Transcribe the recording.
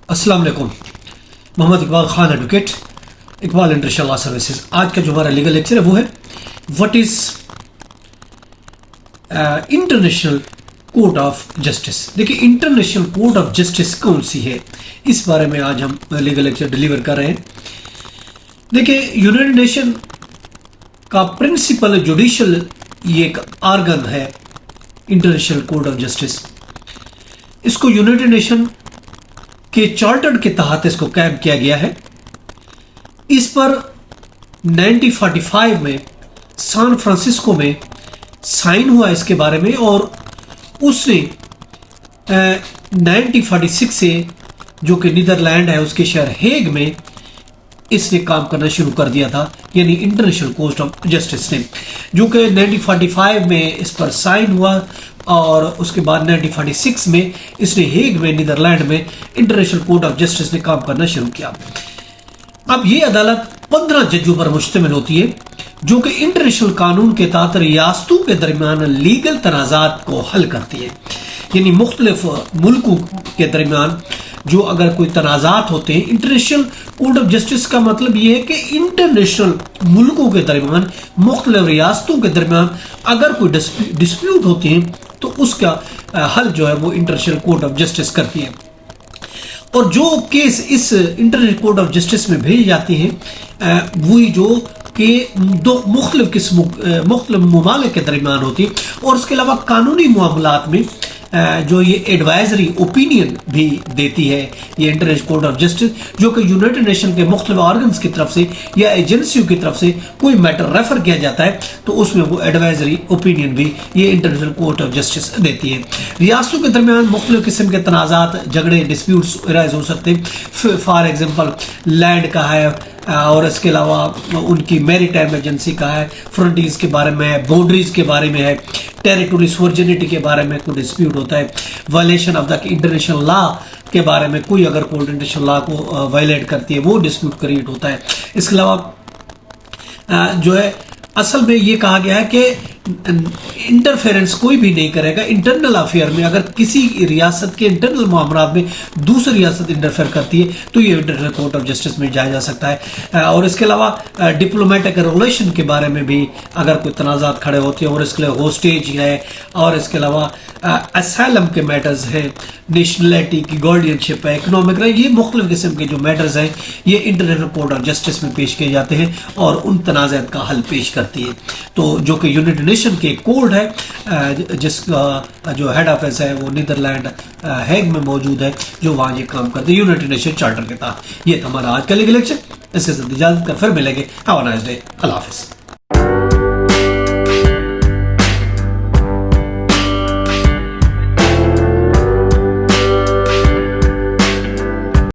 السلام علیکم. Mohammad Iqbal Khan advocate, Iqbal international law services. آج کا جو ہمارا لیگل لیکچر ہے وہ ہے what is international court of justice. دیکھیے انٹرنیشنل کورٹ آف جسٹس کون سی ہے, اس بارے میں آج ہم لیگل لیکچر ڈیلیور کر رہے ہیں. دیکھیے یونائٹڈ نیشن کا پرنسپل جوڈیشل یہ ایک آرگن ہے انٹرنیشنل کورٹ آف جسٹس. اس کو یونائٹڈ نیشن کے چارٹر کے تحت اس کو قائم کیا گیا ہے. اس پر 1945 میں سان فرانسسکو میں سائن ہوا اس کے بارے میں, اور اس نے 1946 سے جو کہ نیدرلینڈ ہے اس کے شہر ہیگ میں اس نے کام کرنا شروع کر دیا تھا, یعنی انٹرنیشنل کورٹ آف جسٹس نے, جو کہ 1945 میں اس پر سائن ہوا, اور اس کے بعد 1946 میں اس نے ہیگ میں نیدرلینڈ میں انٹرنیشنل کورٹ آف جسٹس نے کام کرنا شروع کیا. اب یہ عدالت 15 ججوں پر مشتمل ہوتی ہے جو کہ انٹرنیشنل قانون کے تحت ریاستوں کے درمیان لیگل تنازعات کو حل کرتی ہے. یعنی مختلف ملکوں کے درمیان جو اگر کوئی تنازعات ہوتے ہیں, انٹرنیشنل کورٹ آف جسٹس کا مطلب یہ ہے کہ انٹرنیشنل ملکوں کے درمیان, مختلف ریاستوں کے درمیان اگر کوئی ڈسپیوٹ ہوتے ہیں تو اس کا حل جو ہے وہ انٹرنیشنل کورٹ آف جسٹس کرتی ہے. اور جو کیس اس انٹرنیشنل کورٹ آف جسٹس میں بھیجی جاتی ہیں وہی جو کہ دو مختلف ممالک کے درمیان ہوتی ہے, اور اس کے علاوہ قانونی معاملات میں جو یہ ایڈوائزری اوپینین بھی دیتی ہے یہ انٹرنیشنل کورٹ آف جسٹس, جو کہ یونائٹڈ نیشن کے مختلف آرگنز کی طرف سے یا ایجنسیوں کی طرف سے کوئی میٹر ریفر کیا جاتا ہے تو اس میں وہ ایڈوائزری اوپینین بھی یہ انٹرنیشنل کورٹ آف جسٹس دیتی ہے. ریاستوں کے درمیان مختلف قسم کے تنازعات, جھگڑے, ڈسپیوٹس رائز ہو سکتے ہیں. فار ایگزامپل لینڈ کا ہے, اور اس کے علاوہ ان کی میری ٹائم ایجنسی کا ہے, فرنٹیز کے بارے میں ہے, باؤنڈریز کے بارے میں ہے, ٹیریٹوری سورجنٹی کے بارے میں کوئی ڈسپیوٹ ہوتا ہے, violation of the international law کے بارے میں کوئی اگر کورٹ انٹرنیشنل لا کو وائلیٹ کرتی ہے وہ ڈسپیوٹ کریٹ ہوتا ہے. اس کے علاوہ جو ہے اصل میں یہ کہا گیا ہے کہ انٹرفیرنس کوئی بھی نہیں کرے گا انٹرنل افیئر میں. اگر کسی ریاست کے انٹرنل معاملات میں دوسری ریاست انٹرفیئر کرتی ہے تو یہ انٹرنیشنل کورٹ آف جسٹس میں جایا جا سکتا ہے. اور اس کے علاوہ ڈپلومیٹک ریلیشن کے بارے میں بھی اگر کوئی تنازعات کھڑے ہوتے ہیں, اور اس کے لیے ہوسٹیج ہے, اور اس کے علاوہ اسائلم کے میٹرز ہیں, نیشنلٹی کی گارڈین شپ ہے, اکنامک رائٹ, یہ مختلف قسم کے جو میٹرز ہیں یہ انٹرنیشنل کورٹ آف جسٹس میں پیش کیے جاتے ہیں اور ان تنازعات کا حل پیش کرتی ہے. تو جو کہ یونائٹڈ نیشن کے کورٹ ہے جس کا جو ہیڈ آفس ہے وہ نیدرلینڈ ہیگ میں موجود ہے, جو وہاں یہ کام کرتے ہیں یونائٹڈ نیشن چارٹر کے تحت. یہ تھا ہمارا آج کا لیگل لیکچر. اس کے ساتھ اجازت کر پھر ملیں گے. Have a nice day. اللہ حافظ.